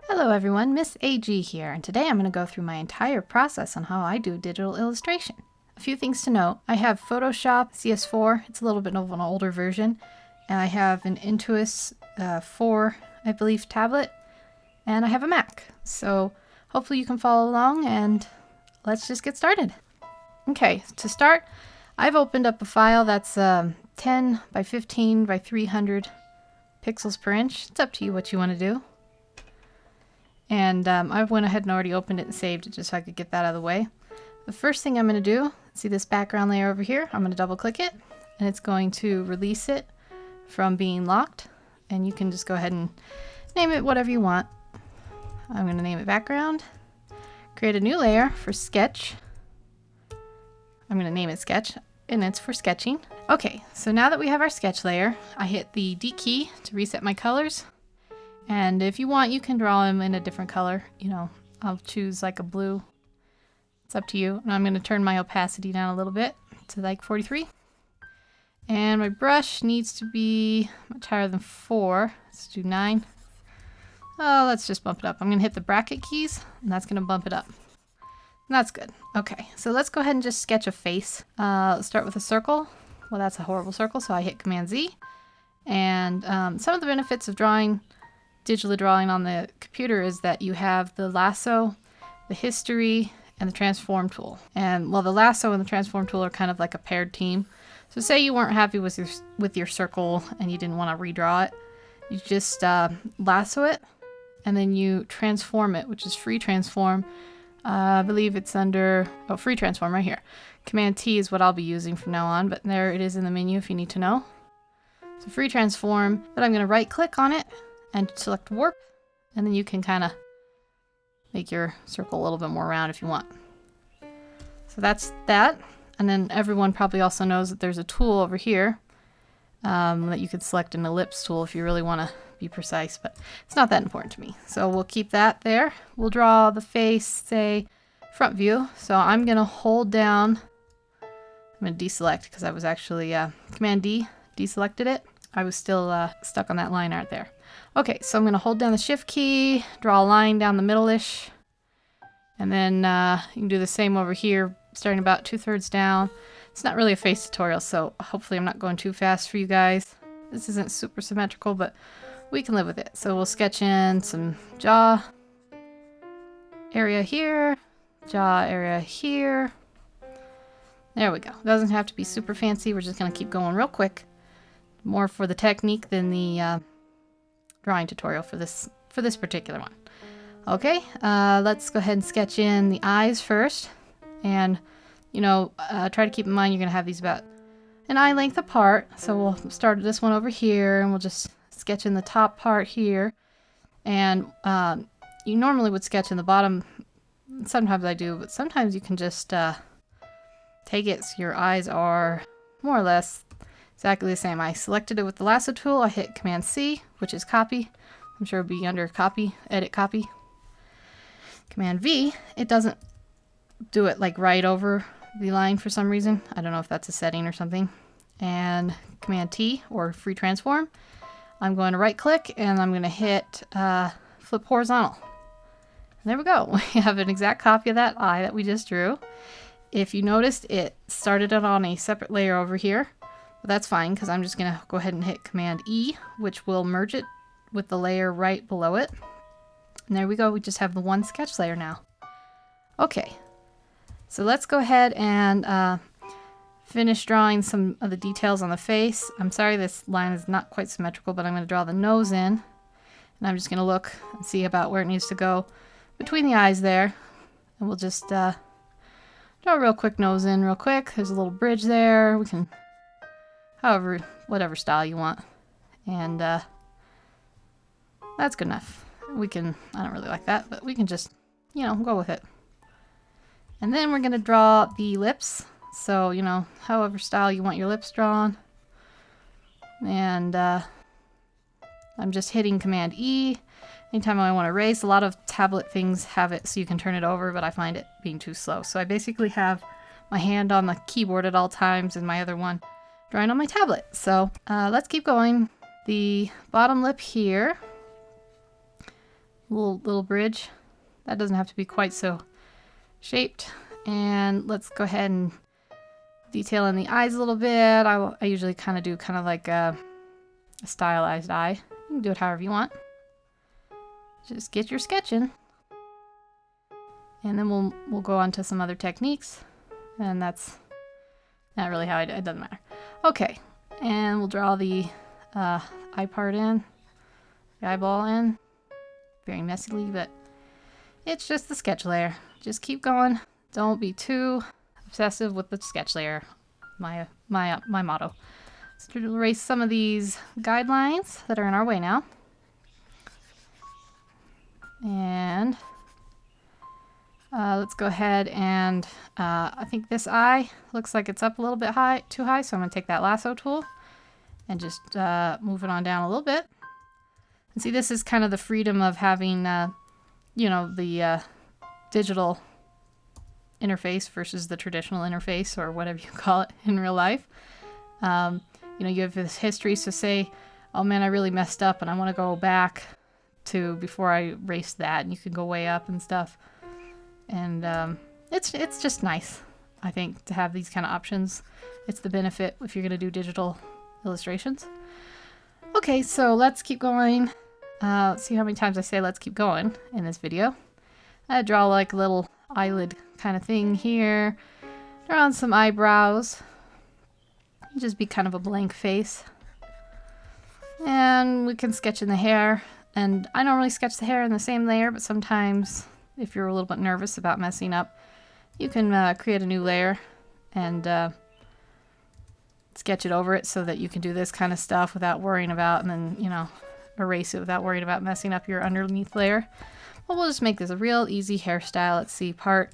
Hello everyone, Miss AG here, and today I'm going to go through my entire process on how I do digital illustration. A few things to note. I have Photoshop CS4, it's a little bit of an older version, and I have an Intuos 4, I believe, tablet, and I have a Mac. So hopefully you can follow along, and let's just get started. Okay, to start, I've opened up a file that's 10 by 15 by 300 pixels per inch. It's up to you what you want to do. And I went ahead and already opened it and saved it just so I could get that out of the way. The first thing I'm going to do, see this background layer over here? I'm going to double click it and it's going to release it from being locked. And you can just go ahead and name it whatever you want. I'm going to name it background. Create a new layer for sketch. I'm going to name it sketch and it's for sketching. Okay, so now that we have our sketch layer, I hit the D key to reset my colors. And if you want, you can draw them in a different color. You know, I'll choose like a blue. It's up to you. And I'm going to turn my opacity down a little bit to like 43. And my brush needs to be much higher than 4. Let's do 9. Oh, let's just bump it up. I'm going to hit the bracket keys, and that's going to bump it up. And that's good. Okay, so let's go ahead and just sketch a face. Let's start with a circle. Well, that's a horrible circle, so I hit Command Z. And some of the benefits of digitally drawing on the computer is that you have the lasso, the history, and the transform tool. And well, the lasso and the transform tool are kind of like a paired team. So say you weren't happy with your circle and you didn't want to redraw it, you just lasso it and then you transform it, which is free transform. I believe it's under free transform right here. Command T is what I'll be using from now on, but there it is in the menu if you need to know. So free transform, but I'm going to right click on it and select warp, and then you can kind of make your circle a little bit more round if you want. So that's that. And then everyone probably also knows that there's a tool over here that you could select, an ellipse tool if you really want to be precise, but it's not that important to me. So we'll keep that there. We'll draw the face, say front view. So I'm going to hold down, I'm going to deselect because I was actually Command D, deselected it. I was still stuck on that line art there. Okay, so I'm going to hold down the shift key, draw a line down the middle-ish, and then you can do the same over here, starting about 2/3 down. It's not really a face tutorial, so hopefully I'm not going too fast for you guys. This isn't super symmetrical, but we can live with it. So we'll sketch in some jaw area here, jaw area here. There we go. Doesn't have to be super fancy. We're just going to keep going real quick. More for the technique than the drawing tutorial for this particular one. Okay, let's go ahead and sketch in the eyes first. And, you know, try to keep in mind you're going to have these about an eye length apart. So we'll start this one over here, and we'll just sketch in the top part here. And you normally would sketch in the bottom. Sometimes I do, but sometimes you can just take it so your eyes are more or less exactly the same. I selected it with the lasso tool. I hit Command C, which is copy. I'm sure it'll be under copy, edit copy. Command V, it doesn't do it like right over the line for some reason. I don't know if that's a setting or something. And Command T, or free transform. I'm going to right click and I'm going to hit flip horizontal. And there we go. We have an exact copy of that eye that we just drew. If you noticed, it started it on a separate layer over here. But that's fine because I'm just going to go ahead and hit Command E, which will merge it with the layer right below it. And there we go. We just have the one sketch layer now. Okay, so let's go ahead and finish drawing some of the details on the face. I'm sorry this line is not quite symmetrical, but I'm going to draw the nose in. And I'm just going to look and see about where it needs to go between the eyes there. And we'll just draw a real quick nose in real quick. There's a little bridge there. We can, however, whatever style you want. And that's good enough. We can, I don't really like that, but we can just, you know, go with it. And then we're going to draw the lips. So, you know, however style you want your lips drawn. And I'm just hitting Command E. Anytime I want to erase, a lot of tablet things have it so you can turn it over, but I find it being too slow. So I basically have my hand on the keyboard at all times and my other one drawing on my tablet. So let's keep going. The bottom lip here little bridge. That doesn't have to be quite so shaped. And let's go ahead and detail in the eyes a little bit. I usually kind of do kind of like a stylized eye. You can do it however you want. Just get your sketching. And then we'll go on to some other techniques. And that's not really how it doesn't matter. Okay, and we'll draw the eye part in, the eyeball in, very messily, but it's just the sketch layer. Just keep going. Don't be too obsessive with the sketch layer. My motto. Let's erase some of these guidelines that are in our way now. And let's go ahead and I think this eye looks like it's up a little bit too high, so I'm going to take that lasso tool and just move it on down a little bit. And see, this is kind of the freedom of having, you know, the digital interface versus the traditional interface, or whatever you call it in real life. You know, you have this history, so say, oh man, I really messed up and I want to go back to before I erased that, and you can go way up and stuff. And it's just nice, I think, to have these kind of options. It's the benefit if you're going to do digital illustrations. Okay, so let's keep going. Let's see how many times I say let's keep going in this video. I draw like a little eyelid kind of thing here. Draw on some eyebrows. Just be kind of a blank face. And we can sketch in the hair. And I normally sketch the hair in the same layer, but sometimes if you're a little bit nervous about messing up, you can create a new layer and sketch it over it so that you can do this kind of stuff without worrying about, and then, you know, erase it without worrying about messing up your underneath layer. But we'll just make this a real easy hairstyle. Let's see, part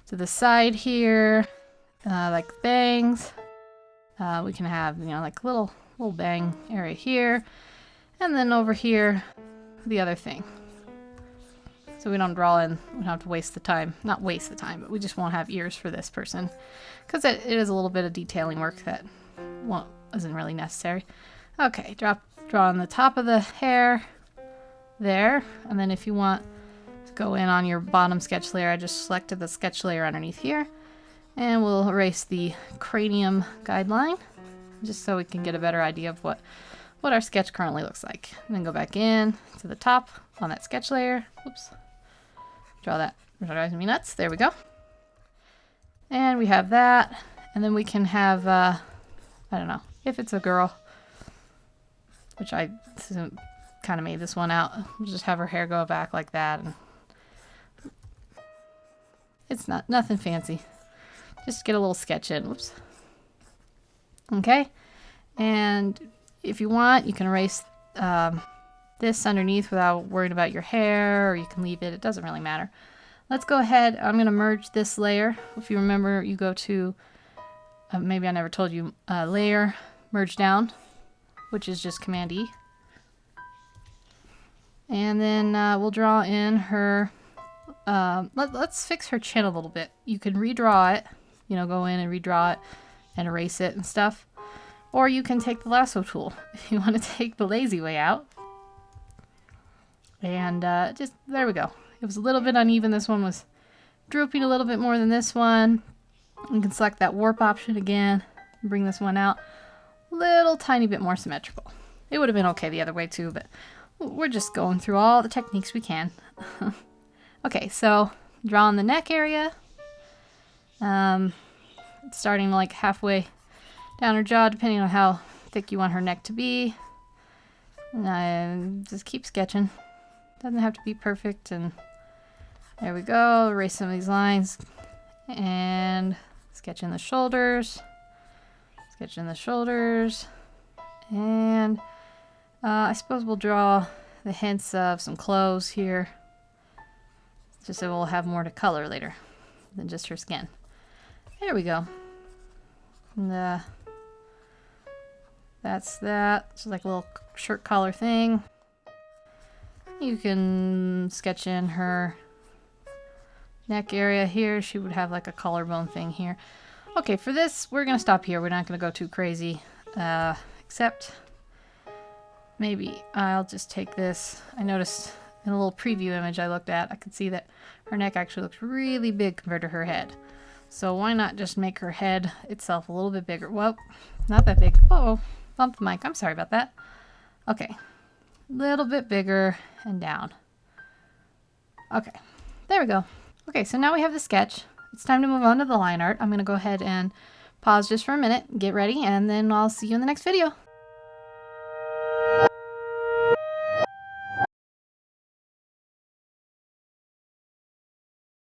to the side here, like bangs. We can have, you know, like little bang area here, and then over here, the other thing. So we don't draw in, we don't have to waste the time. Not waste the time, but we just won't have ears for this person, because it is a little bit of detailing work that isn't really necessary. Okay, draw on the top of the hair there, and then if you want to go in on your bottom sketch layer, I just selected the sketch layer underneath here, and we'll erase the cranium guideline, just so we can get a better idea of what our sketch currently looks like. And then go back in to the top on that sketch layer. Oops. Draw that. Driving me nuts. There we go. And we have that. And then we can have, I don't know, if it's a girl, which I kind of made this one out. We'll just have her hair go back like that. And it's nothing fancy. Just get a little sketch in. Whoops. Okay. And if you want, you can erase this underneath without worrying about your hair, or you can leave it. It doesn't really matter. Let's go ahead. I'm going to merge this layer. If you remember, you go to, maybe I never told you, layer, merge down, which is just Command E. And then we'll draw in her, let's fix her chin a little bit. You can redraw it, you know, go in and redraw it and erase it and stuff. Or you can take the lasso tool if you want to take the lazy way out. And just, there we go. It was a little bit uneven. This one was drooping a little bit more than this one. You can select that warp option again and bring this one out a little tiny bit more symmetrical. It would have been okay the other way too, but we're just going through all the techniques we can. Okay, so draw on the neck area. Starting like halfway down her jaw, depending on how thick you want her neck to be. And just keep sketching. Doesn't have to be perfect. And there we go. Erase some of these lines. And sketch in the shoulders. Sketch in the shoulders. And I suppose we'll draw the hints of some clothes here, just so we'll have more to color later than just her skin. There we go. And that's that. It's like a little shirt collar thing. You can sketch in her neck area here. She would have like a collarbone thing here. Okay, for this, we're going to stop here. We're not going to go too crazy. Except maybe I'll just take this. I noticed In a little preview image I looked at, I could see that her neck actually looks really big compared to her head. So why not just make her head itself a little bit bigger? Well, not that big. Uh-oh, bumped the mic. I'm sorry about that. Okay, a little bit bigger and down. Okay, there we go. Okay, so now we have the sketch. It's time to move on to the line art. I'm going to go ahead and pause just for a minute, get ready, and then I'll see you in the next video.